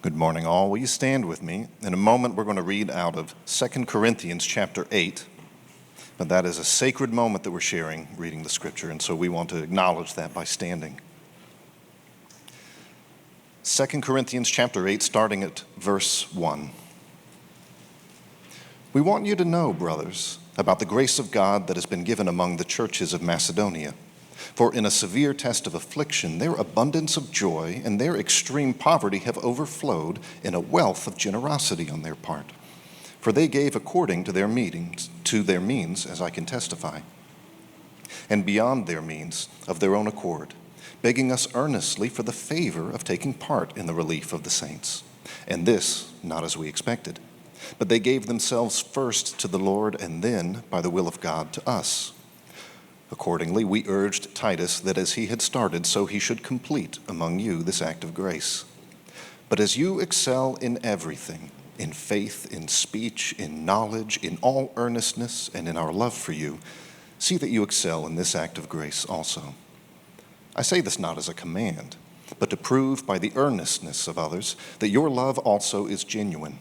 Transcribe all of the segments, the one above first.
Good morning, all. Will you stand with me? In a moment, we're going to read out of 2 Corinthians chapter 8. But that is a sacred moment that we're sharing, reading the scripture, and so we want to acknowledge that by standing. 2 Corinthians chapter 8, starting at verse 1. We want you to know, brothers, about the grace of God that has been given among the churches of Macedonia. For in a severe test of affliction, their abundance of joy and their extreme poverty have overflowed in a wealth of generosity on their part. For they gave according to their means, as I can testify, and beyond their means, of their own accord, begging us earnestly for the favor of taking part in the relief of the saints. And this, not as we expected, but they gave themselves first to the Lord and then, by the will of God, to us. Accordingly, we urged Titus that as he had started, so he should complete among you this act of grace. But as you excel in everything, in faith, in speech, in knowledge, in all earnestness, and in our love for you, see that you excel in this act of grace also. I say this not as a command, but to prove by the earnestness of others that your love also is genuine.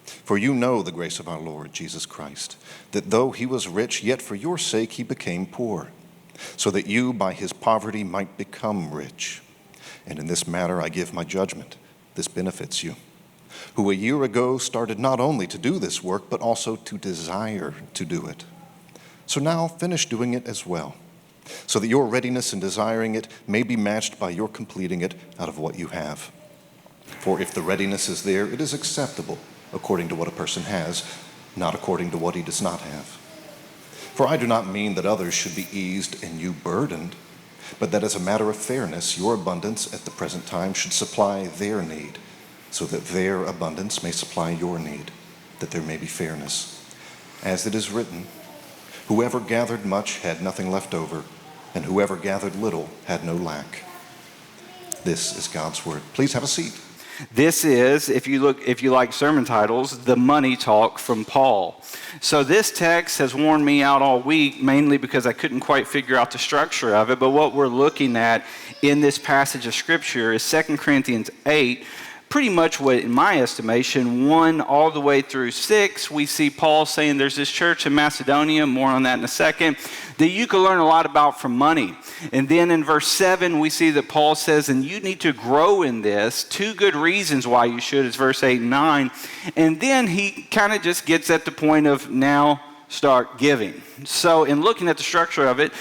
For you know the grace of our Lord Jesus Christ, that though he was rich, yet for your sake he became poor, so that you by his poverty might become rich. And in this matter I give my judgment. This benefits you, who a year ago started not only to do this work, but also to desire to do it. So now finish doing it as well, so that your readiness in desiring it may be matched by your completing it out of what you have. For if the readiness is there, it is acceptable, according to what a person has, not according to what he does not have. For I do not mean that others should be eased and you burdened, but that as a matter of fairness, your abundance at the present time should supply their need, so that their abundance may supply your need, that there may be fairness. As it is written, whoever gathered much had nothing left over, and whoever gathered little had no lack. This is God's word. Please have a seat. This is, if you like sermon titles, the money talk from Paul. So this text has worn me out all week, mainly because I couldn't quite figure out the structure of it. But what we're looking at in this passage of Scripture is 2 Corinthians 8, pretty much what, in my estimation, 1 all the way through 6, we see Paul saying there's this church in Macedonia, more on that in a second, that you can learn a lot about from money. And then in verse 7, we see that Paul says, and you need to grow in this. 2 good reasons why you should, is verse 8 and 9. And then he kind of just gets at the point of now start giving. So in looking at the structure of it,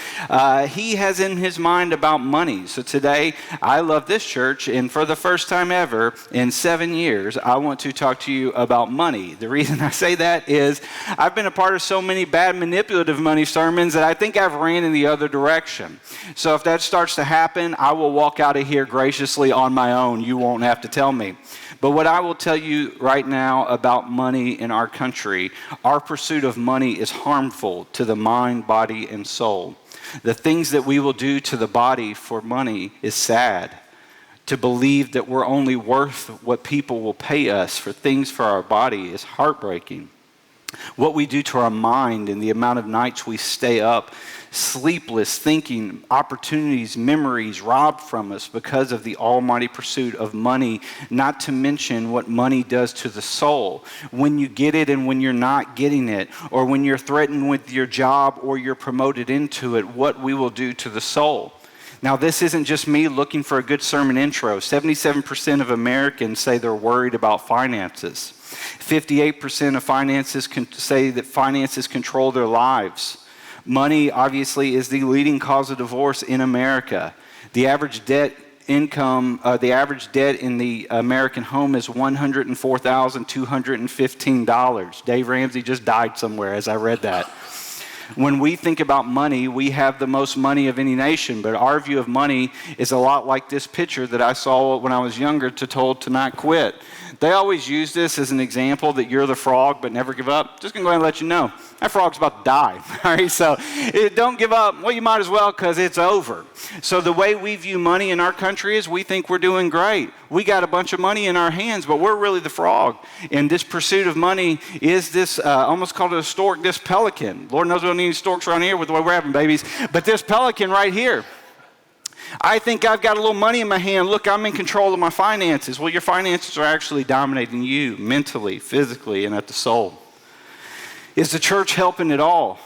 he has in his mind about money. So today, I love this church, and for the first time ever in 7 years, I want to talk to you about money. The reason I say that is I've been a part of so many bad manipulative money sermons that I think I've ran in the other direction. So if that starts to happen, I will walk out of here graciously on my own. You won't have to tell me. But what I will tell you right now about money in our country, our pursuit of money is harmful to the mind, body, and soul. The things that we will do to the body for money is sad. To believe that we're only worth what people will pay us for things for our body is heartbreaking. What we do to our mind and the amount of nights we stay up, sleepless, thinking, opportunities, memories robbed from us because of the almighty pursuit of money, not to mention what money does to the soul. When you get it and when you're not getting it, or when you're threatened with your job or you're promoted into it, what we will do to the soul. Now, this isn't just me looking for a good sermon intro. 77% of Americans say they're worried about finances. 58% of finances say that finances control their lives. Money, obviously, is the leading cause of divorce in America. The average debt in the American home is $104,215. Dave Ramsey just died somewhere as I read that. When we think about money, we have the most money of any nation, but our view of money is a lot like this picture that I saw when I was younger told to not quit. They always use this as an example that you're the frog but never give up. Just going to go ahead and let you know, that frog's about to die. All right, so don't give up. Well, you might as well because it's over. So the way we view money in our country is we think we're doing great. We got a bunch of money in our hands, but we're really the frog. And this pursuit of money is this, almost called a stork, this pelican. Lord knows we don't need any storks around here with the way we're having babies. But this pelican right here, I think I've got a little money in my hand. Look, I'm in control of my finances. Well, your finances are actually dominating you mentally, physically, and at the soul. Is the church helping at all?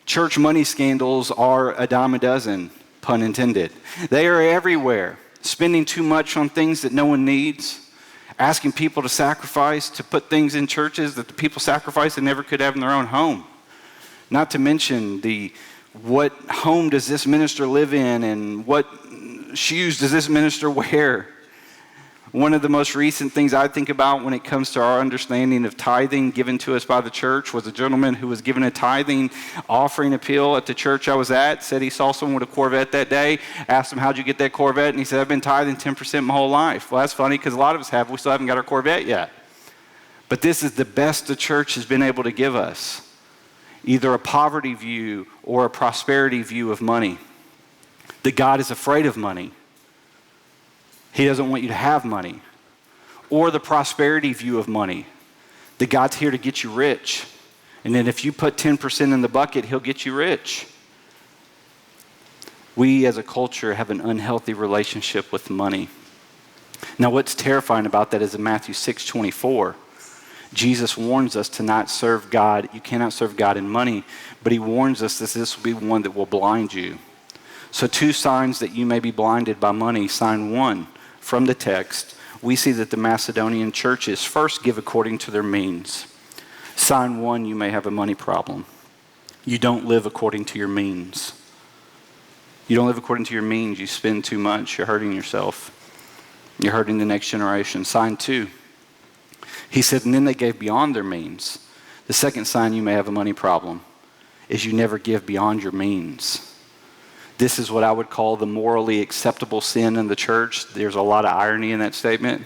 Church money scandals are a dime a dozen, pun intended. They are everywhere. Spending too much on things that no one needs. Asking people to sacrifice, to put things in churches that the people sacrifice and never could have in their own home. Not to mention what home does this minister live in and what shoes does this minister wear? One of the most recent things I think about when it comes to our understanding of tithing given to us by the church was a gentleman who was given a tithing offering appeal at the church I was at, said he saw someone with a Corvette that day, asked him, how'd you get that Corvette? And he said, I've been tithing 10% my whole life. Well, that's funny because a lot of us have. We still haven't got our Corvette yet. But this is the best the church has been able to give us. Either a poverty view or a prosperity view of money. That God is afraid of money. He doesn't want you to have money. Or the prosperity view of money. That God's here to get you rich. And then if you put 10% in the bucket, he'll get you rich. We as a culture have an unhealthy relationship with money. Now what's terrifying about that is in Matthew 6:24. Jesus warns us to not serve God. You cannot serve God in money. But he warns us that this will be one that will blind you. So 2 signs that you may be blinded by money. Sign 1, from the text, we see that the Macedonian churches first give according to their means. Sign 1, you may have a money problem. You don't live according to your means. You don't live according to your means. You spend too much. You're hurting yourself. You're hurting the next generation. Sign 2, he said, and then they gave beyond their means. The second sign you may have a money problem is you never give beyond your means. This is what I would call the morally acceptable sin in the church. There's a lot of irony in that statement.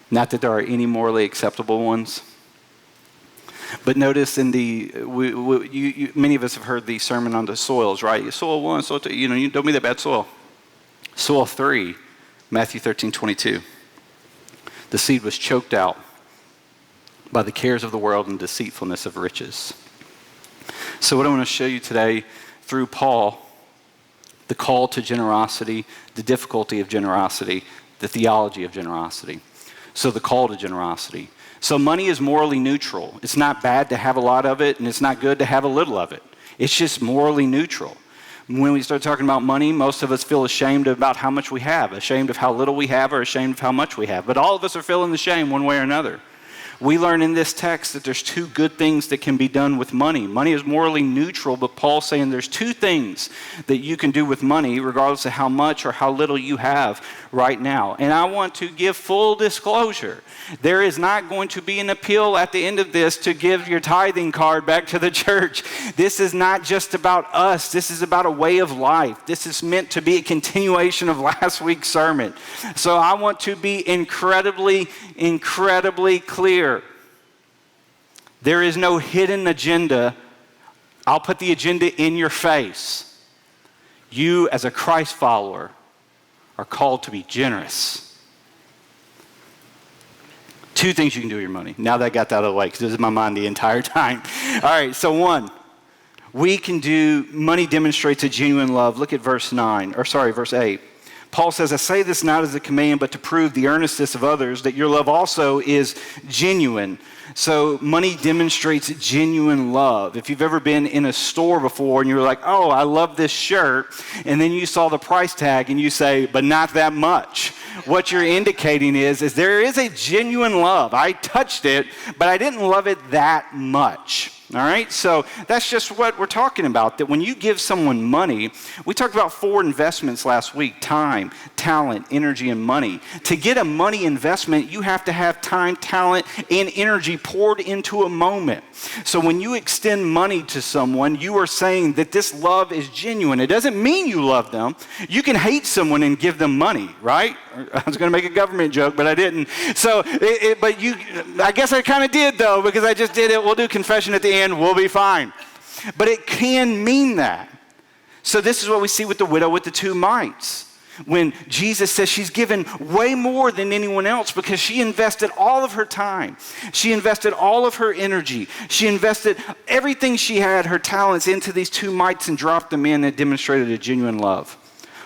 Not that there are any morally acceptable ones. But notice in many of us have heard the sermon on the soils, right? Soil 1, soil 2, you don't be that bad soil. Soil 3, Matthew 13:22. The seed was choked out by the cares of the world and deceitfulness of riches. So what I want to show you today through Paul, the call to generosity, the difficulty of generosity, the theology of generosity. So the call to generosity. So money is morally neutral. It's not bad to have a lot of it, and it's not good to have a little of it. It's just morally neutral. When we start talking about money, most of us feel ashamed about how much we have, ashamed of how little we have, or ashamed of how much we have. But all of us are feeling the shame one way or another. We learn in this text that there's 2 good things that can be done with money. Money is morally neutral, but Paul's saying there's 2 things that you can do with money, regardless of how much or how little you have right now. And I want to give full disclosure. There is not going to be an appeal at the end of this to give your tithing card back to the church. This is not just about us. This is about a way of life. This is meant to be a continuation of last week's sermon. So I want to be incredibly, incredibly clear. There is no hidden agenda. I'll put the agenda in your face. You, as a Christ follower, are called to be generous. 2 things you can do with your money. Now that I got that out of the way, because this is in my mind the entire time. All right, so 1, money demonstrates a genuine love. Look at verse 8. Paul says, I say this not as a command, but to prove the earnestness of others, that your love also is genuine. So money demonstrates genuine love. If you've ever been in a store before and you were like, oh, I love this shirt, and then you saw the price tag and you say, but not that much. What you're indicating is there is a genuine love. I touched it, but I didn't love it that much. All right, so that's just what we're talking about, that when you give someone money, we talked about 4 investments last week: time, talent, energy, and money. To get a money investment, you have to have time, talent, and energy poured into a moment. So when you extend money to someone, you are saying that this love is genuine. It doesn't mean you love them. You can hate someone and give them money, right? I was going to make a government joke, but I didn't. So, I guess I kind of did, though, because I just did it. We'll do confession at the end. We'll be fine. But it can mean that. So this is what we see with the widow with the 2 mites. When Jesus says she's given way more than anyone else because she invested all of her time. She invested all of her energy. She invested everything she had, her talents, into these 2 mites and dropped them in and demonstrated a genuine love.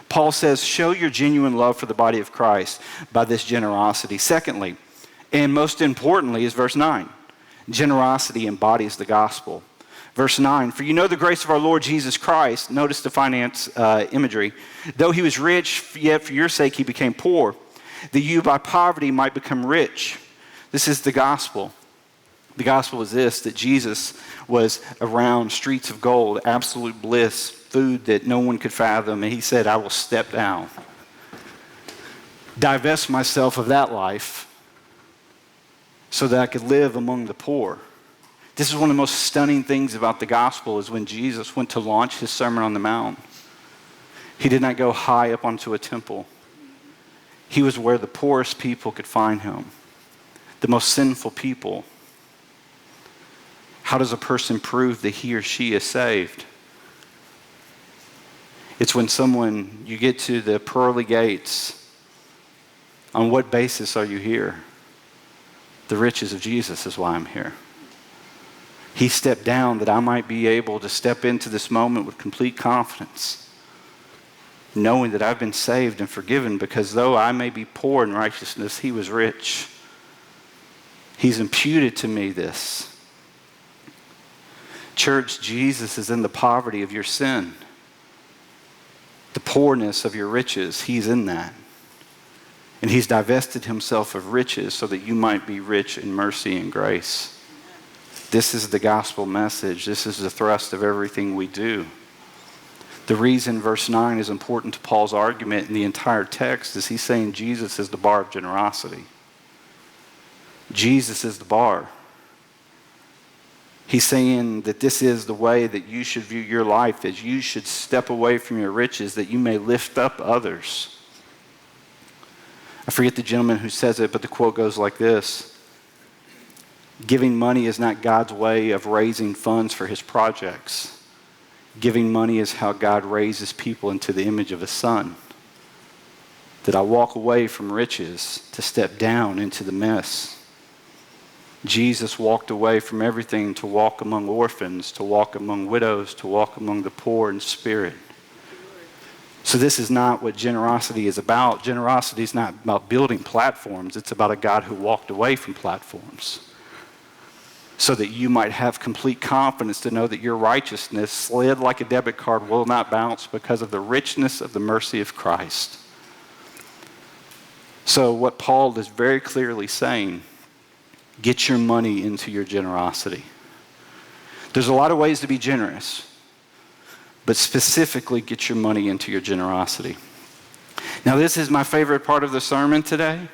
Paul says, show your genuine love for the body of Christ by this generosity. Secondly, and most importantly, is verse 9. Generosity embodies the gospel. Verse 9, for you know the grace of our Lord Jesus Christ, notice the finance imagery, though he was rich, yet for your sake he became poor, that you by poverty might become rich. This is the gospel. The gospel is this, that Jesus was around streets of gold, absolute bliss, food that no one could fathom, and he said, I will step down, divest myself of that life so that I could live among the poor. This is one of the most stunning things about the gospel is when Jesus went to launch his Sermon on the Mount. He did not go high up onto a temple. He was where the poorest people could find him, the most sinful people. How does a person prove that he or she is saved? It's when you get to the pearly gates. On what basis are you here? The riches of Jesus is why I'm here. He stepped down that I might be able to step into this moment with complete confidence, knowing that I've been saved and forgiven, because though I may be poor in righteousness, he was rich. He's imputed to me this. Church, Jesus is in the poverty of your sin. The poorness of your riches, he's in that. And he's divested himself of riches so that you might be rich in mercy and grace. This is the gospel message. This is the thrust of everything we do. The reason verse 9 is important to Paul's argument in the entire text is he's saying Jesus is the bar of generosity. Jesus is the bar. He's saying that this is the way that you should view your life, as you should step away from your riches that you may lift up others. I forget the gentleman who says it, but the quote goes like this. Giving money is not God's way of raising funds for his projects. Giving money is how God raises people into the image of his Son. That I walk away from riches to step down into the mess. Jesus walked away from everything to walk among orphans, to walk among widows, to walk among the poor in spirit. So this is not what generosity is about. Generosity is not about building platforms. It's about a God who walked away from platforms, so that you might have complete confidence to know that your righteousness, slid like a debit card, will not bounce because of the richness of the mercy of Christ. So what Paul is very clearly saying, get your money into your generosity. There's a lot of ways to be generous, but specifically get your money into your generosity. Now, this is my favorite part of the sermon today,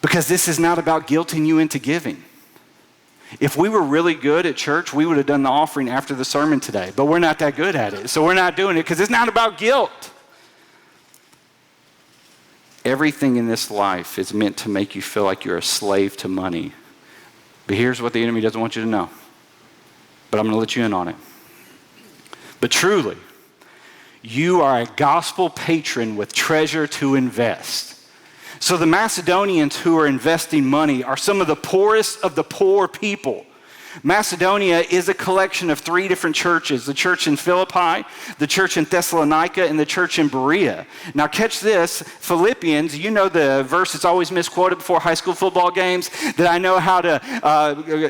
because this is not about guilting you into giving. If we were really good at church, we would have done the offering after the sermon today, but we're not that good at it, so we're not doing it because it's not about guilt. Everything in this life is meant to make you feel like you're a slave to money. But here's what the enemy doesn't want you to know, but I'm going to let you in on it. But truly, you are a gospel patron with treasure to invest. So the Macedonians who are investing money are some of the poorest of the poor people. Macedonia is a collection of 3 different churches: the church in Philippi, the church in Thessalonica, and the church in Berea. Now catch this, Philippians, you know the verse that's always misquoted before high school football games, that I know how to,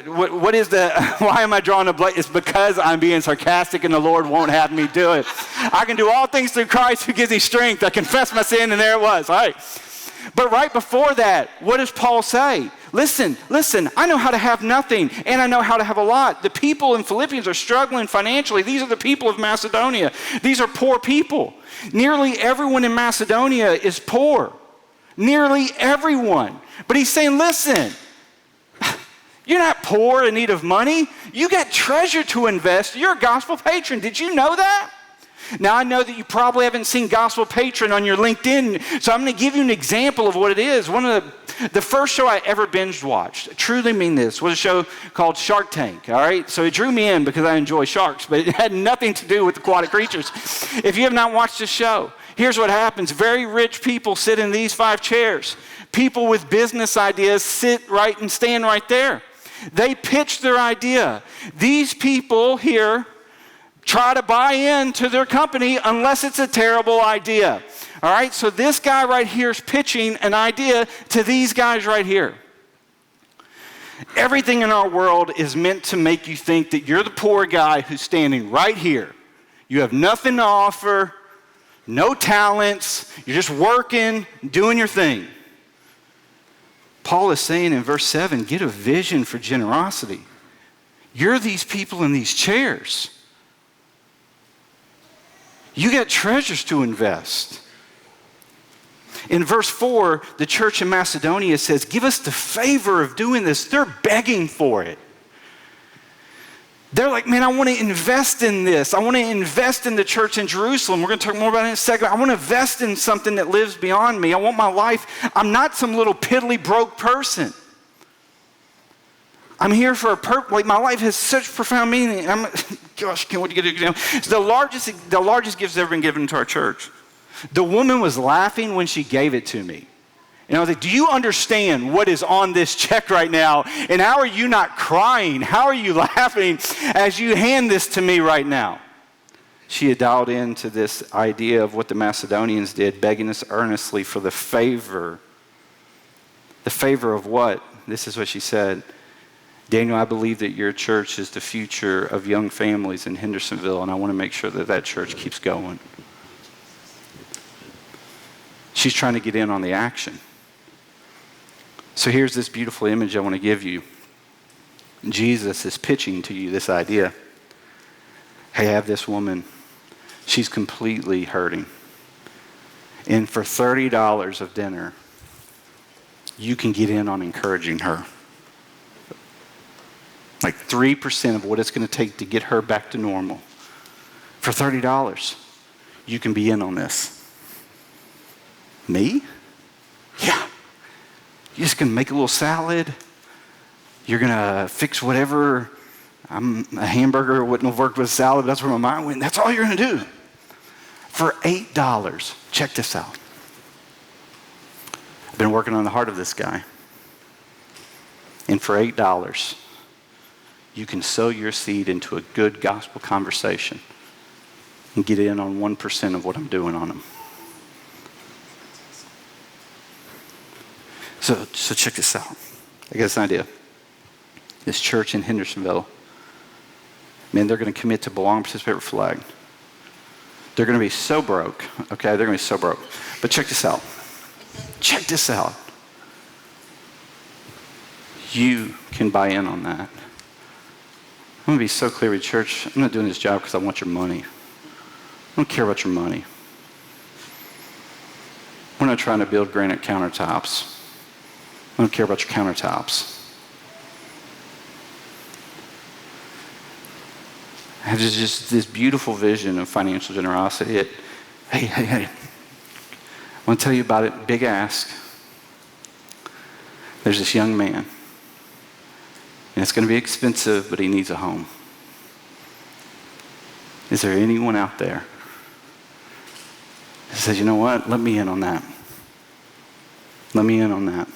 why am I drawing a blank? It's because I'm being sarcastic and the Lord won't have me do it. I can do all things through Christ who gives me strength. I confess my sin, and there it was. All right. But right before that, what does Paul say? Listen, I know how to have nothing, and I know how to have a lot. The people in Philippians are struggling financially. These are the people of Macedonia. These are poor people. Nearly everyone in Macedonia is poor. Nearly everyone. But he's saying, listen, you're not poor in need of money. You got treasure to invest. You're a gospel patron. Did you know that? Now, I know that you probably haven't seen Gospel Patron on your LinkedIn, so I'm going to give you an example of what it is. One of the first show I ever binge watched, I truly mean this, was a show called Shark Tank, all right? So it drew me in because I enjoy sharks, but it had nothing to do with aquatic creatures. If you have not watched the show, here's what happens. Very rich people sit in these 5 chairs. People with business ideas sit right and stand right there. They pitch their idea. These people here try to buy into their company unless it's a terrible idea. All right, so this guy right here is pitching an idea to these guys right here. Everything in our world is meant to make you think that you're the poor guy who's standing right here. You have nothing to offer, no talents, you're just working, doing your thing. Paul is saying in verse 7, get a vision for generosity. You're these people in these chairs. You got treasures to invest. In verse 4, the church in Macedonia says, give us the favor of doing this. They're begging for it. They're like, man, I want to invest in this. I want to invest in the church in Jerusalem. We're going to talk more about it in a second. I want to invest in something that lives beyond me. I want my life. I'm not some little piddly broke person. I'm here for a purpose. Like, my life has such profound meaning. Gosh, can't wait to get it down. It's the largest gift that's ever been given to our church. The woman was laughing when she gave it to me. And I was like, do you understand what is on this check right now? And how are you not crying? How are you laughing as you hand this to me right now? She had dialed into this idea of what the Macedonians did, begging us earnestly for the favor. The favor of what? This is what she said. Daniel, I believe that your church is the future of young families in Hendersonville, and I want to make sure that that church keeps going. She's trying to get in on the action. So here's this beautiful image I want to give you. Jesus is pitching to you this idea. Hey, I have this woman. She's completely hurting. And for $30 of dinner, you can get in on encouraging her. Like 3% of what it's going to take to get her back to normal. For $30, you can be in on this. Me? Yeah. You're just going to make a little salad. You're going to fix whatever. I'm a hamburger wouldn't have worked with a salad. That's where my mind went. That's all you're going to do. For $8. Check this out. I've been working on the heart of this guy. And for $8, you can sow your seed into a good gospel conversation and get in on 1% of what I'm doing on them. So check this out. I got this idea. This church in Hendersonville, man, they're going to commit to belong, participate, reflect. They're going to be so broke, okay? They're going to be so broke. But check this out. Check this out. You can buy in on that. I'm going to be so clear with church. I'm not doing this job because I want your money. I don't care about your money. We're not trying to build granite countertops. I don't care about your countertops. I have just this beautiful vision of financial generosity. Hey. I want to tell you about it. Big ask. There's this young man. And it's going to be expensive, but he needs a home. Is there anyone out there that says, you know what? Let me in on that. Let me in on that.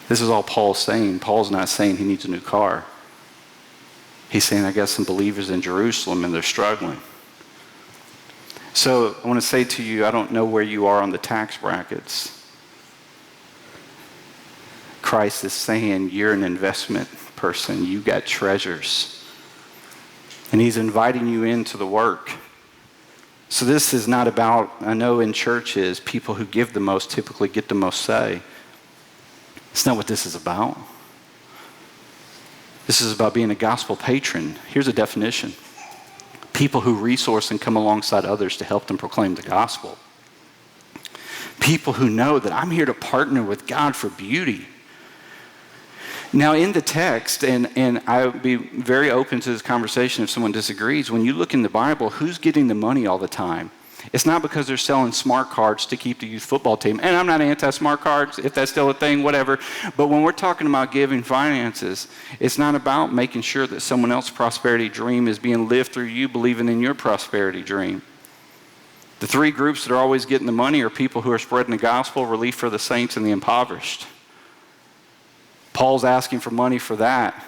This is all Paul's saying. Paul's not saying he needs a new car. He's saying, I got some believers in Jerusalem and they're struggling. So I want to say to you, I don't know where you are on the tax brackets. Christ is saying you're an investment person. You got treasures. And he's inviting you into the work. So this is not about, I know in churches, people who give the most typically get the most say. It's not what this is about. This is about being a gospel patron. Here's a definition. People who resource and come alongside others to help them proclaim the gospel. People who know that I'm here to partner with God for beauty. Now in the text, and I would be very open to this conversation if someone disagrees, when you look in the Bible, who's getting the money all the time? It's not because they're selling smart cards to keep the youth football team. And I'm not anti-smart cards, if that's still a thing, whatever. But when we're talking about giving finances, it's not about making sure that someone else's prosperity dream is being lived through you believing in your prosperity dream. The three groups that are always getting the money are people who are spreading the gospel, relief for the saints, and the impoverished. Paul's asking for money for that.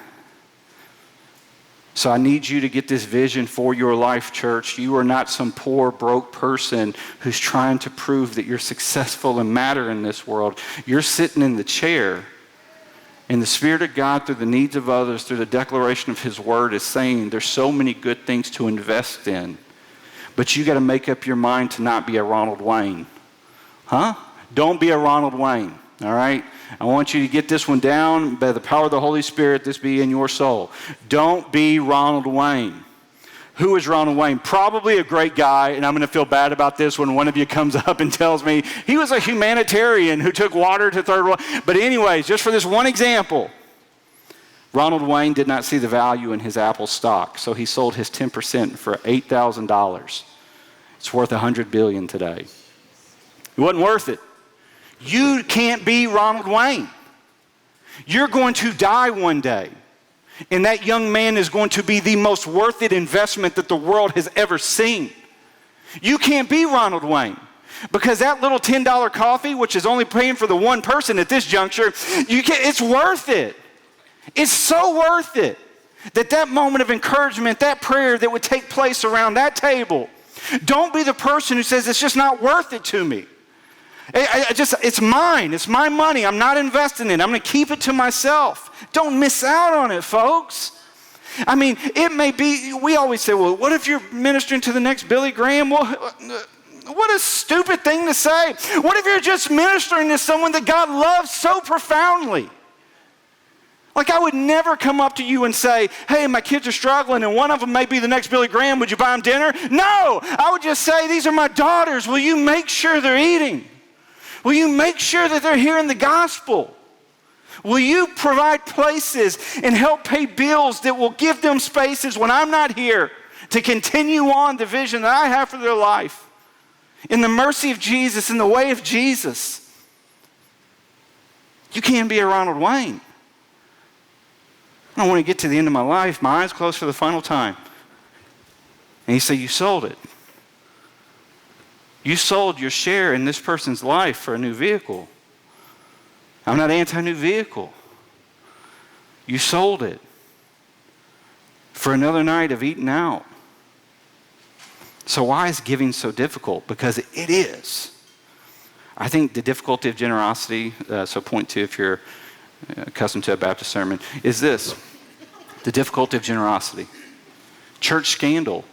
So I need you to get this vision for your life, church. You are not some poor, broke person who's trying to prove that you're successful and matter in this world. You're sitting in the chair, and the Spirit of God, through the needs of others, through the declaration of His Word, is saying there's so many good things to invest in. But you got to make up your mind to not be a Ronald Wayne. Huh? Don't be a Ronald Wayne, all right? I want you to get this one down. By the power of the Holy Spirit, this be in your soul. Don't be Ronald Wayne. Who is Ronald Wayne? Probably a great guy, and I'm going to feel bad about this when one of you comes up and tells me he was a humanitarian who took water to third world. But anyways, just for this one example, Ronald Wayne did not see the value in his Apple stock, so he sold his 10% for $8,000. It's worth $100 billion today. It wasn't worth it. You can't be Ronald Wayne. You're going to die one day. And that young man is going to be the most worth it investment that the world has ever seen. You can't be Ronald Wayne. Because that little $10 coffee, which is only paying for the one person at this juncture, it's worth it. It's so worth it. That moment of encouragement, that prayer that would take place around that table. Don't be the person who says it's just not worth it to me. It's mine. It's my money. I'm not investing in it. I'm going to keep it to myself. Don't miss out on it, folks. I mean, it may be, we always say, well, what if you're ministering to the next Billy Graham? Well, what a stupid thing to say. What if you're just ministering to someone that God loves so profoundly? Like, I would never come up to you and say, hey, my kids are struggling and one of them may be the next Billy Graham. Would you buy them dinner? No, I would just say, these are my daughters. Will you make sure they're eating? Will you make sure that they're hearing the gospel? Will you provide places and help pay bills that will give them spaces when I'm not here to continue on the vision that I have for their life? In the mercy of Jesus, in the way of Jesus. You can't be a Ronald Wayne. I don't want to get to the end of my life, my eyes closed for the final time. And you say, you sold it. You sold your share in this person's life for a new vehicle. I'm not anti-new vehicle. You sold it for another night of eating out. So why is giving so difficult? Because it is. I think the difficulty of generosity, so point two if you're accustomed to a Baptist sermon, is this. The difficulty of generosity. Church scandal.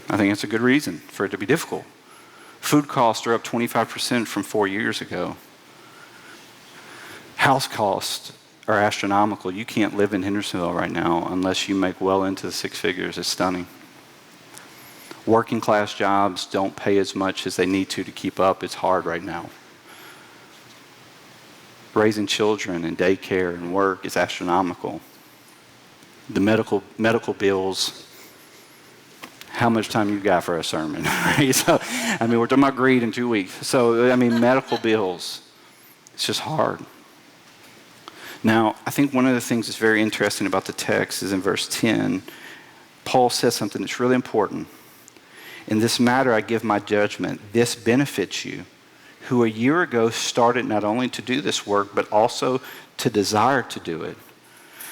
I think that's a good reason for it to be difficult. Food costs are up 25% from 4 years ago. House costs are astronomical. You can't live in Hendersonville right now unless you make well into the six figures. It's stunning. Working class jobs don't pay as much as they need to keep up. It's hard right now. Raising children and daycare and work is astronomical. The medical bills. How much time you got for a sermon? Right? So, I mean, we're talking about greed in 2 weeks. So, I mean, medical bills. It's just hard. Now, I think one of the things that's very interesting about the text is in verse 10, Paul says something that's really important. In this matter, I give my judgment. This benefits you, who a year ago started not only to do this work, but also to desire to do it.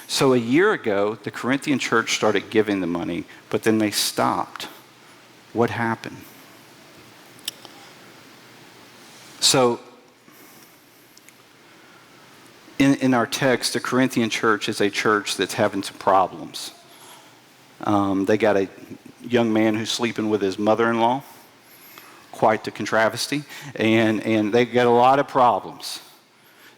So a year ago, the Corinthian church started giving the money, but then they stopped. What happened? So in our text, the Corinthian church is a church that's having some problems. They got a young man who's sleeping with his mother-in-law, quite the contravesty, and they got a lot of problems.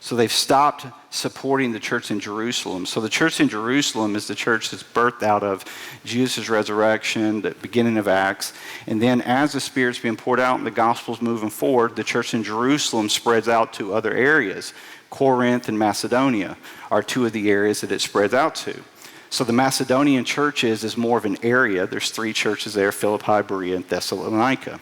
So they've stopped supporting the church in Jerusalem. So the church in Jerusalem is the church that's birthed out of Jesus' resurrection, the beginning of Acts. And then as the Spirit's being poured out and the gospel's moving forward, the church in Jerusalem spreads out to other areas. Corinth and Macedonia are two of the areas that it spreads out to. So the Macedonian churches is more of an area. There's 3 churches there, Philippi, Berea, and Thessalonica.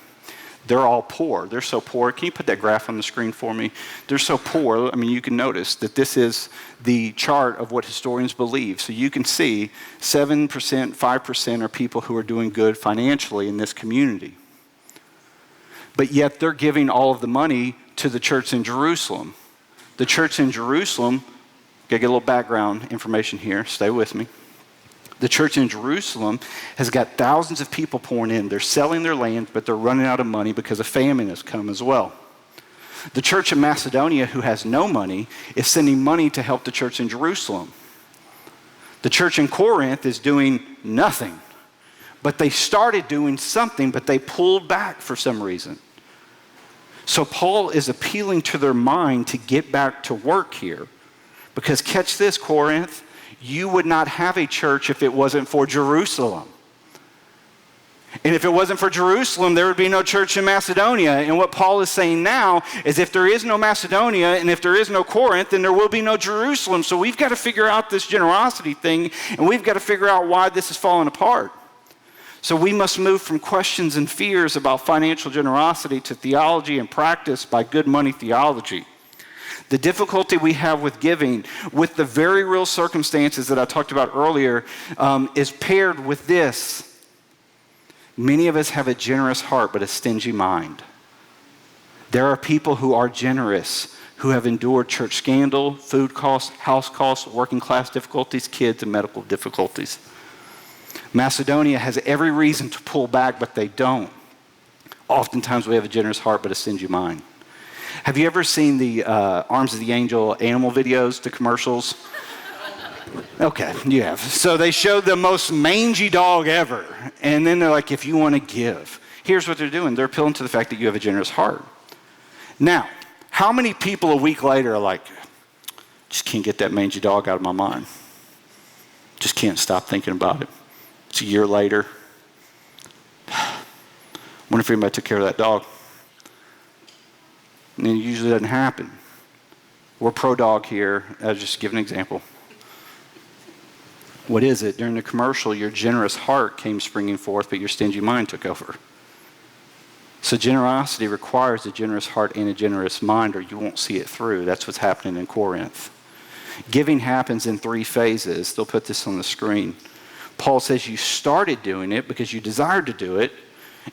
They're all poor. They're so poor. Can you put that graph on the screen for me? They're so poor. I mean, you can notice that this is the chart of what historians believe. So you can see 7%, 5% are people who are doing good financially in this community. But yet they're giving all of the money to the church in Jerusalem. The church in Jerusalem Gotta get a little background information here. Stay with me. The church in Jerusalem has got thousands of people pouring in. They're selling their land, but they're running out of money because a famine has come as well. The church in Macedonia, who has no money, is sending money to help the church in Jerusalem. The church in Corinth is doing nothing. But they started doing something, but they pulled back for some reason. So Paul is appealing to their mind to get back to work here. Because catch this, Corinth, you would not have a church if it wasn't for Jerusalem. And if it wasn't for Jerusalem, there would be no church in Macedonia. And what Paul is saying now is if there is no Macedonia and if there is no Corinth, then there will be no Jerusalem. So we've got to figure out this generosity thing, and we've got to figure out why this is falling apart. So we must move from questions and fears about financial generosity to theology and practice by good money theology. The difficulty we have with giving, with the very real circumstances that I talked about earlier, is paired with this. Many of us have a generous heart but a stingy mind. There are people who are generous, who have endured church scandal, food costs, house costs, working class difficulties, kids, and medical difficulties. Macedonia has every reason to pull back, but they don't. Oftentimes we have a generous heart but a stingy mind. Have you ever seen the Arms of the Angel animal videos, the commercials? Okay, you have. So they showed the most mangy dog ever. And then they're like, if you want to give. Here's what they're doing. They're appealing to the fact that you have a generous heart. Now, how many people a week later are like, just can't get that mangy dog out of my mind. Just can't stop thinking about it. It's a year later. Wonder if anybody took care of that dog. And it usually doesn't happen. We're pro-dog here. I'll just give an example. What is it? During the commercial, your generous heart came springing forth, but your stingy mind took over. So generosity requires a generous heart and a generous mind, or you won't see it through. That's what's happening in Corinth. Giving happens in 3 phases. They'll put this on the screen. Paul says you started doing it because you desired to do it,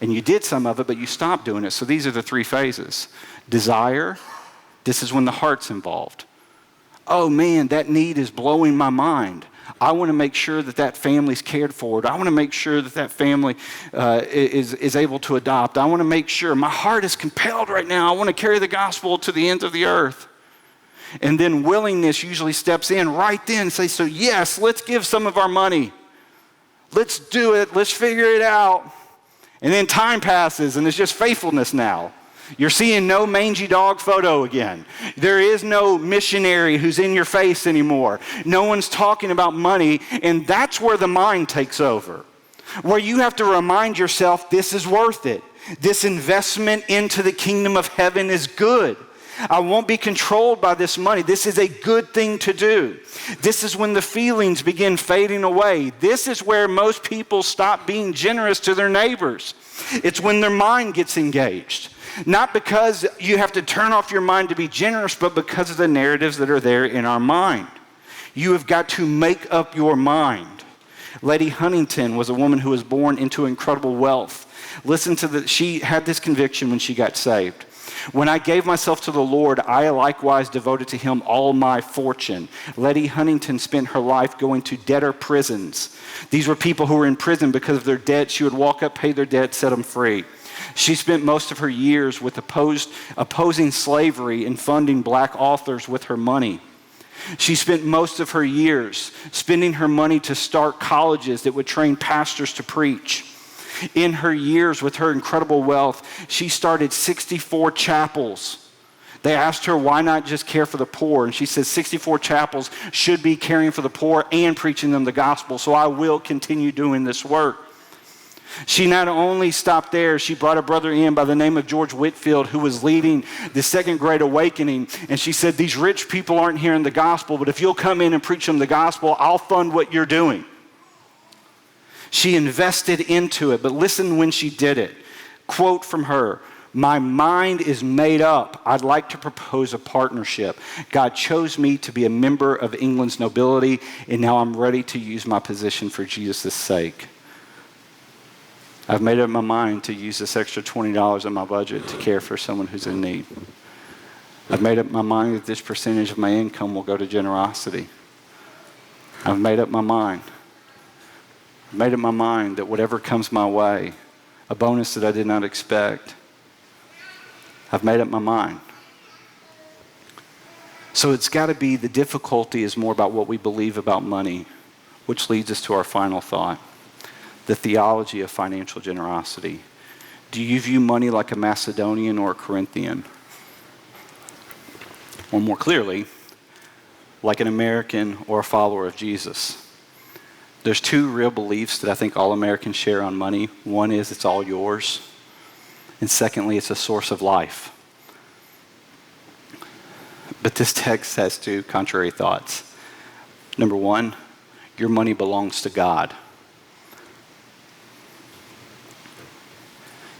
and you did some of it, but you stopped doing it. So these are the 3 phases. Desire, this is when the heart's involved. Oh man, that need is blowing my mind. I want to make sure that that family's cared for. I want to make sure that that family is able to adopt. I want to make sure. My heart is compelled right now. I want to carry the gospel to the ends of the earth. And then willingness usually steps in right then and says, so yes, let's give some of our money. Let's do it. Let's figure it out. And then time passes and it's just faithfulness now. You're seeing no mangy dog photo again. There is no missionary who's in your face anymore. No one's talking about money, and that's where the mind takes over. Where you have to remind yourself this is worth it. This investment into the kingdom of heaven is good. I won't be controlled by this money. This is a good thing to do. This is when the feelings begin fading away. This is where most people stop being generous to their neighbors. It's when their mind gets engaged. Not because you have to turn off your mind to be generous, but because of the narratives that are there in our mind. You have got to make up your mind. Lady Huntington was a woman who was born into incredible wealth. She had this conviction when she got saved. When I gave myself to the Lord, I likewise devoted to him all my fortune. Lady Huntington spent her life going to debtor prisons. These were people who were in prison because of their debt. She would walk up, pay their debt, set them free. She spent most of her years with opposing slavery and funding black authors with her money. She spent most of her years spending her money to start colleges that would train pastors to preach. In her years with her incredible wealth, she started 64 chapels. They asked her, why not just care for the poor? And she says, 64 chapels should be caring for the poor and preaching them the gospel, so I will continue doing this work. She not only stopped there, she brought a brother in by the name of George Whitefield who was leading the Second Great Awakening. And she said, these rich people aren't hearing the gospel, but if you'll come in and preach them the gospel, I'll fund what you're doing. She invested into it, but listen when she did it. Quote from her, my mind is made up. I'd like to propose a partnership. God chose me to be a member of England's nobility, and now I'm ready to use my position for Jesus' sake. I've made up my mind to use this extra $20 in my budget to care for someone who's in need. I've made up my mind that this percentage of my income will go to generosity. I've made up my mind. I've made up my mind that whatever comes my way, a bonus that I did not expect, I've made up my mind. So it's got to be, the difficulty is more about what we believe about money, which leads us to our final thought, the theology of financial generosity. Do you view money like a Macedonian or a Corinthian? Or more clearly, like an American or a follower of Jesus? There's two real beliefs that I think all Americans share on money. One is it's all yours. And secondly, it's a source of life. But this text has two contrary thoughts. Number one, your money belongs to God.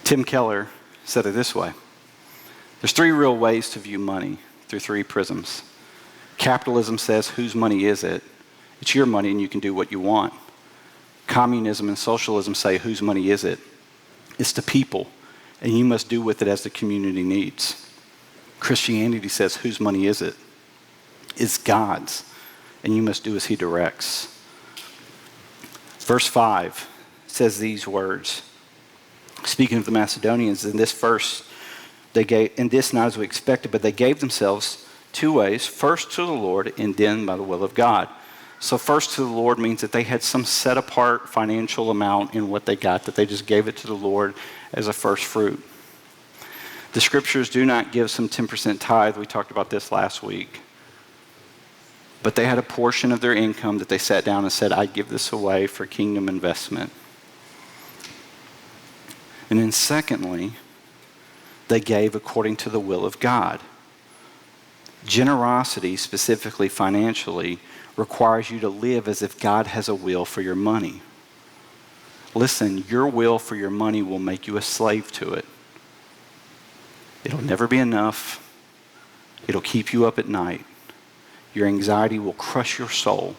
Tim Keller said it this way. There's three real ways to view money through three prisms. Capitalism says, whose money is it? It's your money and you can do what you want. Communism and socialism say, whose money is it? It's the people, and you must do with it as the community needs. Christianity says, whose money is it? It's God's, and you must do as he directs. Verse 5 says these words. Speaking of the Macedonians, in this verse, they gave, and this not as we expected, but they gave themselves two ways, first to the Lord and then by the will of God. So first to the Lord means that they had some set apart financial amount in what they got, that they just gave it to the Lord as a first fruit. The scriptures do not give some 10% tithe. We talked about this last week. But they had a portion of their income that they sat down and said, I give this away for kingdom investment. And then secondly, they gave according to the will of God. Generosity, specifically financially, requires you to live as if God has a will for your money. Listen, your will for your money will make you a slave to it. It'll never be enough. It'll keep you up at night. Your anxiety will crush your soul.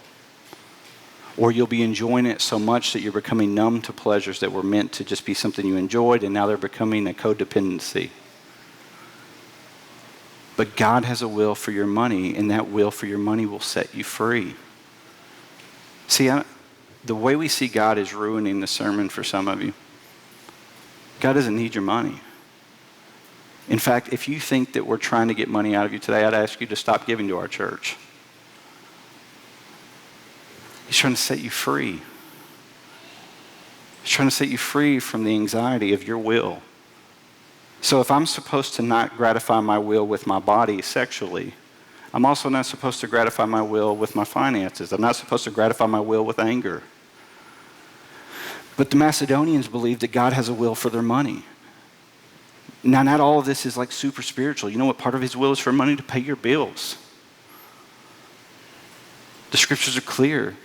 Or you'll be enjoying it so much that you're becoming numb to pleasures that were meant to just be something you enjoyed, and now they're becoming a codependency. But God has a will for your money, and that will for your money will set you free. See, the way we see God is ruining the sermon for some of you. God doesn't need your money. In fact, if you think that we're trying to get money out of you today, I'd ask you to stop giving to our church. He's trying to set you free. He's trying to set you free from the anxiety of your will. So if I'm supposed to not gratify my will with my body sexually, I'm also not supposed to gratify my will with my finances. I'm not supposed to gratify my will with anger. But the Macedonians believed that God has a will for their money. Now, not all of this is like super spiritual. You know what part of his will is for money? To pay your bills. The scriptures are clear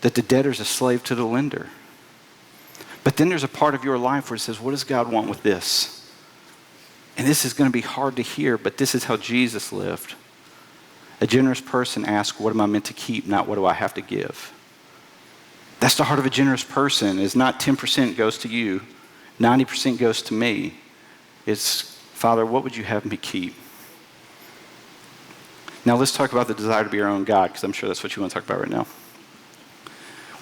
that the debtor's a slave to the lender. But then there's a part of your life where it says, what does God want with this? And this is going to be hard to hear, but this is how Jesus lived. A generous person asks, what am I meant to keep, not what do I have to give? That's the heart of a generous person, is not 10% goes to you, 90% goes to me. It's, Father, what would you have me keep? Now let's talk about the desire to be our own God, because I'm sure that's what you want to talk about right now.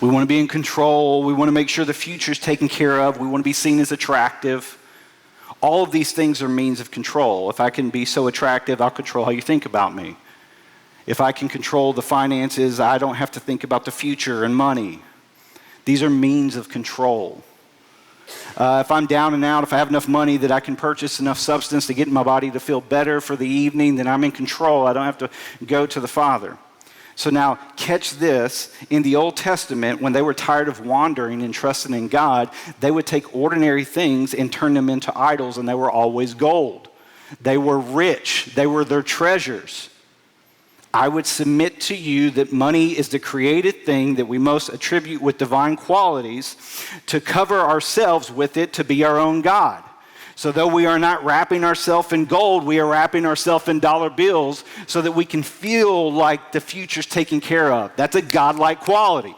We want to be in control. We want to make sure the future is taken care of. We want to be seen as attractive. All of these things are means of control. If I can be so attractive, I'll control how you think about me. If I can control the finances, I don't have to think about the future and money. These are means of control. If I'm down and out, if I have enough money that I can purchase enough substance to get my body to feel better for the evening, then I'm in control. I don't have to go to the Father. So now, catch this. In the Old Testament, when they were tired of wandering and trusting in God, they would take ordinary things and turn them into idols, and they were always gold. They were rich. They were their treasures. I would submit to you that money is the created thing that we most attribute with divine qualities to cover ourselves with it to be our own God. So though we are not wrapping ourselves in gold, we are wrapping ourselves in dollar bills so that we can feel like the future's taken care of. That's a godlike quality.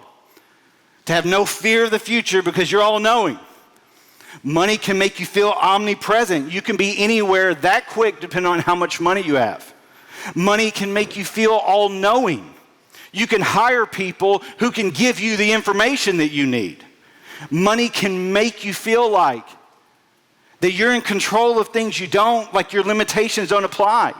To have no fear of the future because you're all-knowing. Money can make you feel omnipresent. You can be anywhere that quick depending on how much money you have. Money can make you feel all-knowing. You can hire people who can give you the information that you need. Money can make you feel like that you're in control of things you don't, like your limitations don't apply.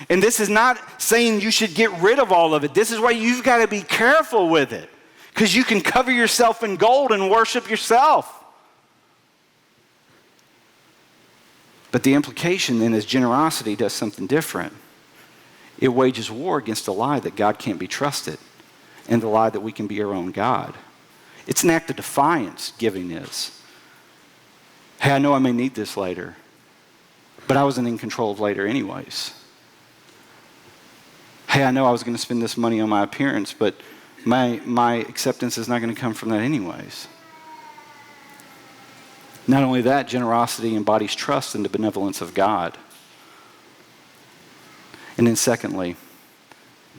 And this is not saying you should get rid of all of it. This is why you've got to be careful with it, because you can cover yourself in gold and worship yourself. But the implication then is generosity does something different. It wages war against the lie that God can't be trusted and the lie that we can be our own God. It's an act of defiance, giving is. Hey, I know I may need this later, but I wasn't in control of later anyways. Hey, I know I was going to spend this money on my appearance, but my acceptance is not going to come from that anyways. Not only that, generosity embodies trust in the benevolence of God. And then secondly,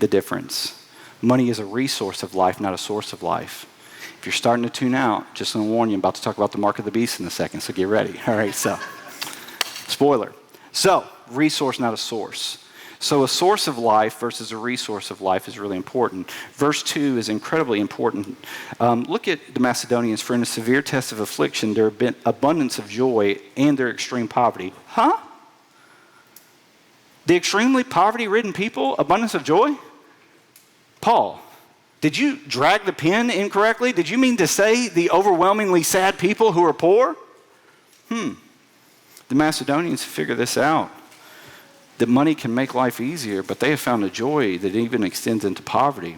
the difference. Money is a resource of life, not a source of life. If you're starting to tune out, just going to warn you, I'm about to talk about the mark of the beast in a second, so get ready. All right, so, spoiler. So, resource, not a source. So a source of life versus a resource of life is really important. Verse 2 is incredibly important. Look at the Macedonians. For in a severe test of affliction, there have been abundance of joy and their extreme poverty. Huh? The extremely poverty-ridden people, abundance of joy? Paul, did you drag the pen incorrectly? Did you mean to say the overwhelmingly sad people who are poor? The Macedonians figure this out, that money can make life easier, but they have found a joy that even extends into poverty.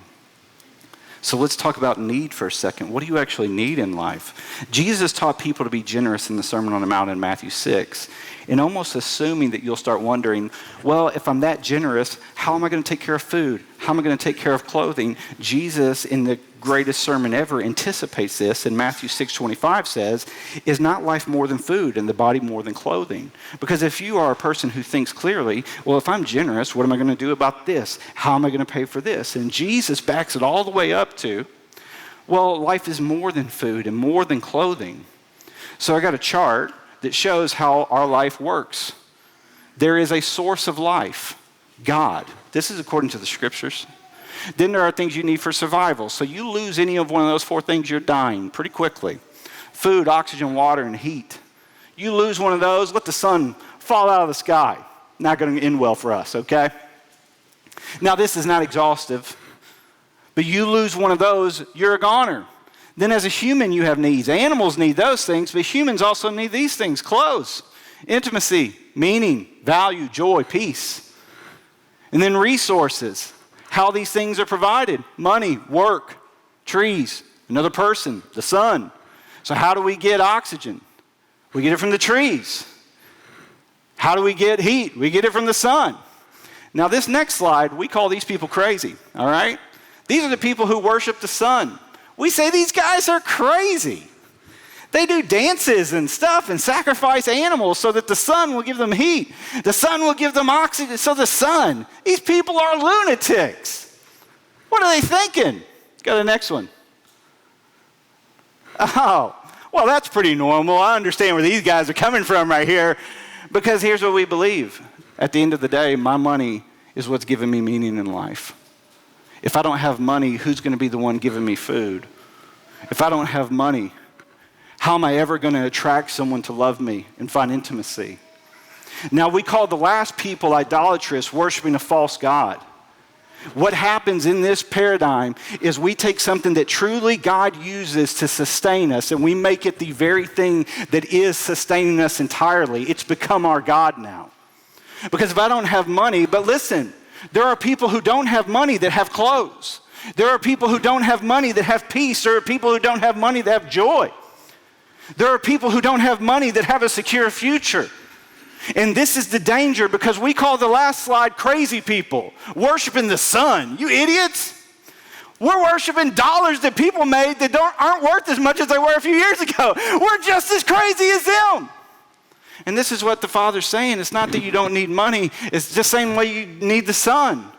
So let's talk about need for a second. What do you actually need in life? Jesus taught people to be generous in the Sermon on the Mount in Matthew 6, and almost assuming that you'll start wondering, well, if I'm that generous, how am I going to take care of food? How am I going to take care of clothing? Jesus, in the greatest sermon ever, anticipates this, and Matthew 6:25 says, is not life more than food and the body more than clothing? Because if you are a person who thinks clearly, well, if I'm generous, what am I going to do about this? How am I going to pay for this? And Jesus backs it all the way up to, well, life is more than food and more than clothing. So I got a chart that shows how our life works. There is a source of life, God. This is according to the scriptures. Then there are things you need for survival. So you lose any of one of those four things, you're dying pretty quickly. Food, oxygen, water, and heat. You lose one of those, let the sun fall out of the sky. Not going to end well for us, okay? Now, this is not exhaustive, but you lose one of those, you're a goner. Then as a human, you have needs. Animals need those things, but humans also need these things: clothes, intimacy, meaning, value, joy, peace. And then resources, how these things are provided: money, work, trees, another person, the sun. So how do we get oxygen? We get it from the trees. How do we get heat? We get it from the sun. Now this next slide, we call these people crazy, all right? These are the people who worship the sun. We say these guys are crazy. They do dances and stuff and sacrifice animals so that the sun will give them heat. The sun will give them oxygen. So the sun, these people are lunatics. What are they thinking? Go to the next one. Oh, well, that's pretty normal. I understand where these guys are coming from right here, because here's what we believe. At the end of the day, my money is what's giving me meaning in life. If I don't have money, who's going to be the one giving me food? If I don't have money, how am I ever going to attract someone to love me and find intimacy? Now, we call the last people idolatrous, worshiping a false god. What happens in this paradigm is we take something that truly God uses to sustain us, and we make it the very thing that is sustaining us entirely. It's become our God now. Because if I don't have money, but listen, there are people who don't have money that have clothes. There are people who don't have money that have peace. There are people who don't have money that have joy. There are people who don't have money that have a secure future. And this is the danger, because we call the last slide crazy people, worshiping the sun. You idiots. We're worshiping dollars that people made that aren't worth as much as they were a few years ago. We're just as crazy as them. And this is what the Father's saying. It's not that you don't need money. It's the same way you need the sun.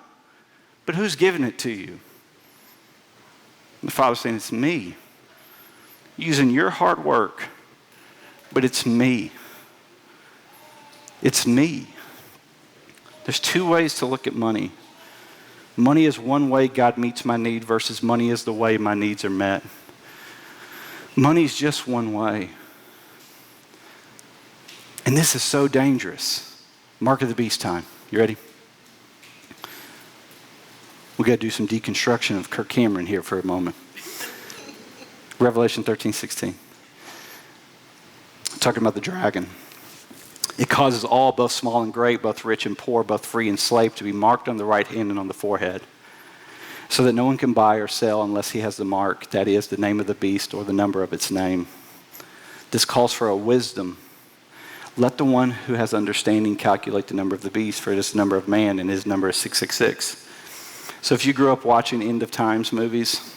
But who's giving it to you? The Father's saying, it's me. Using your hard work. But it's me. It's me. There's two ways to look at money. Money is one way God meets my need versus money is the way my needs are met. Money's just one way. And this is so dangerous. Mark of the beast time. You ready? We got to do some deconstruction of Kirk Cameron here for a moment. Revelation 13:16. Talking about the dragon. It causes all, both small and great, both rich and poor, both free and slave, to be marked on the right hand and on the forehead, so that no one can buy or sell unless he has the mark, that is, the name of the beast or the number of its name. This calls for a wisdom. Let the one who has understanding calculate the number of the beast, for it is the number of man, and his number is 666. So if you grew up watching End of Times movies,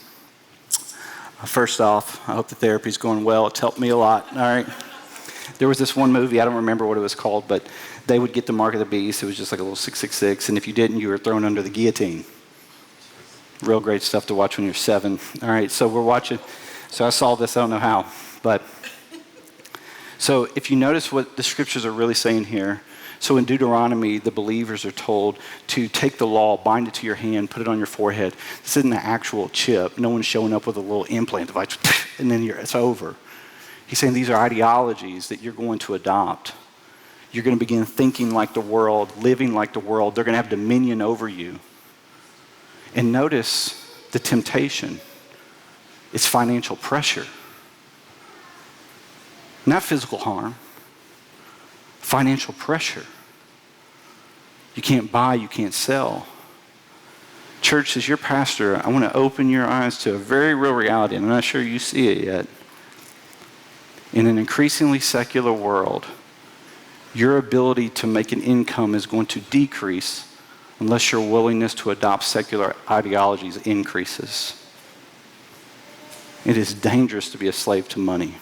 first off, I hope the therapy's going well. It's helped me a lot, all right? There was this one movie, I don't remember what it was called, but they would get the mark of the beast. It was just like a little 666, and if you didn't, you were thrown under the guillotine. Real great stuff to watch when you're 7. All right, so we're watching. So I saw this, I don't know how, but. So if you notice what the scriptures are really saying here, so in Deuteronomy, the believers are told to take the law, bind it to your hand, put it on your forehead. This isn't an actual chip. No one's showing up with a little implant device, and then it's over. He's saying these are ideologies that you're going to adopt. You're going to begin thinking like the world, living like the world. They're going to have dominion over you. And notice the temptation. It's financial pressure. Not physical harm. Financial pressure. You can't buy, you can't sell. Church, as your pastor, I want to open your eyes to a very real reality, and I'm not sure you see it yet. In an increasingly secular world, your ability to make an income is going to decrease unless your willingness to adopt secular ideologies increases. It is dangerous to be a slave to money.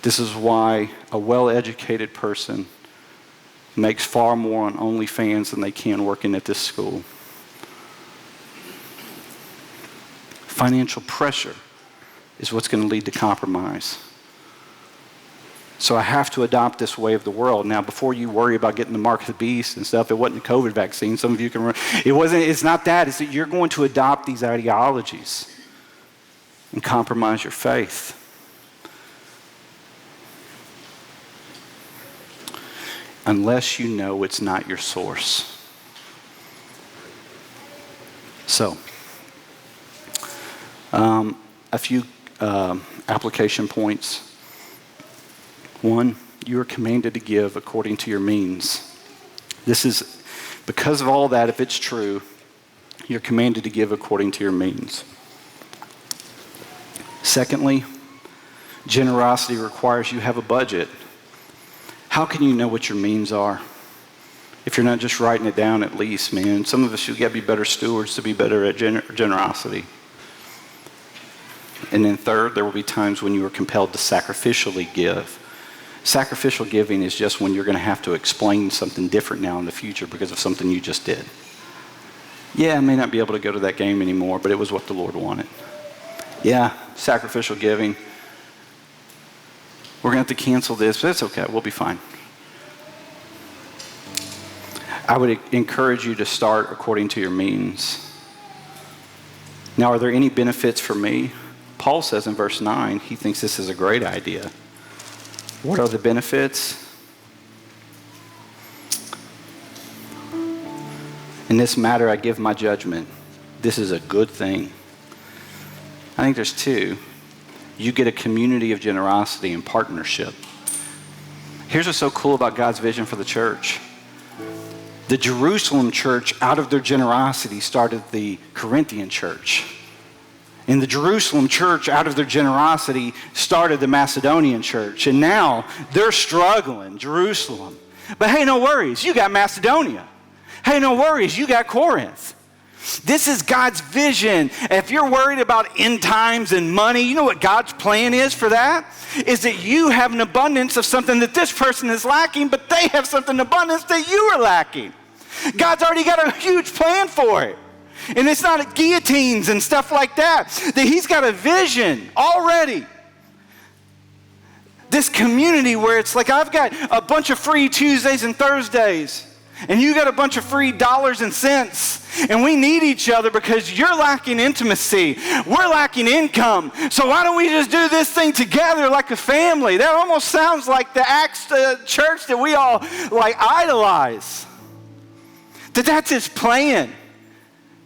This is why a well-educated person makes far more on OnlyFans than they can working at this school. Financial pressure is what's going to lead to compromise. So I have to adopt this way of the world. Now, before you worry about getting the mark of the beast and stuff, it wasn't a COVID vaccine. Some of you can remember. It's not that. It's that you're going to adopt these ideologies and compromise your faith. Unless you know it's not your source. So, a few application points. 1, you are commanded to give according to your means. This is, because of all that, if it's true, you're commanded to give according to your means. Secondly, generosity requires you have a budget. How can you know what your means are if you're not just writing it down at least, man? Some of us, you got to be better stewards to be better at generosity. And then third, there will be times when you are compelled to sacrificially give. Sacrificial giving is just when you're going to have to explain something different now in the future because of something you just did. Yeah, I may not be able to go to that game anymore, but it was what the Lord wanted. Yeah, sacrificial giving. We're going to have to cancel this, but that's okay. We'll be fine. I would encourage you to start according to your means. Now, are there any benefits for me? Paul says in verse 9, he thinks this is a great idea. What are the benefits? In this matter, I give my judgment. This is a good thing. I think there's 2. You get a community of generosity and partnership. Here's what's so cool about God's vision for the church. The Jerusalem church, out of their generosity, started the Corinthian church. And the Jerusalem church, out of their generosity, started the Macedonian church. And now they're struggling, Jerusalem. But hey, no worries, you got Macedonia. Hey, no worries, you got Corinth. This is God's vision. If you're worried about end times and money, you know what God's plan is for that? Is that you have an abundance of something that this person is lacking, but they have something in abundance that you are lacking. God's already got a huge plan for it. And it's not guillotines and stuff like that. That he's got a vision already. This community where it's like I've got a bunch of free Tuesdays and Thursdays. And you got a bunch of free dollars and cents. And we need each other because you're lacking intimacy. We're lacking income. So why don't we just do this thing together like a family? That almost sounds like the Acts church that we all like idolize. That's his plan.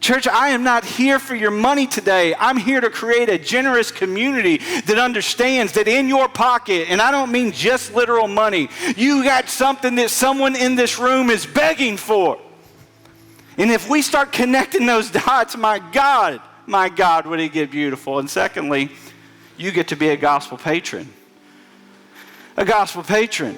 Church, I am not here for your money today. I'm here to create a generous community that understands that in your pocket, and I don't mean just literal money, you got something that someone in this room is begging for. And if we start connecting those dots, my God, would it get beautiful. And secondly, you get to be a gospel patron. A gospel patron.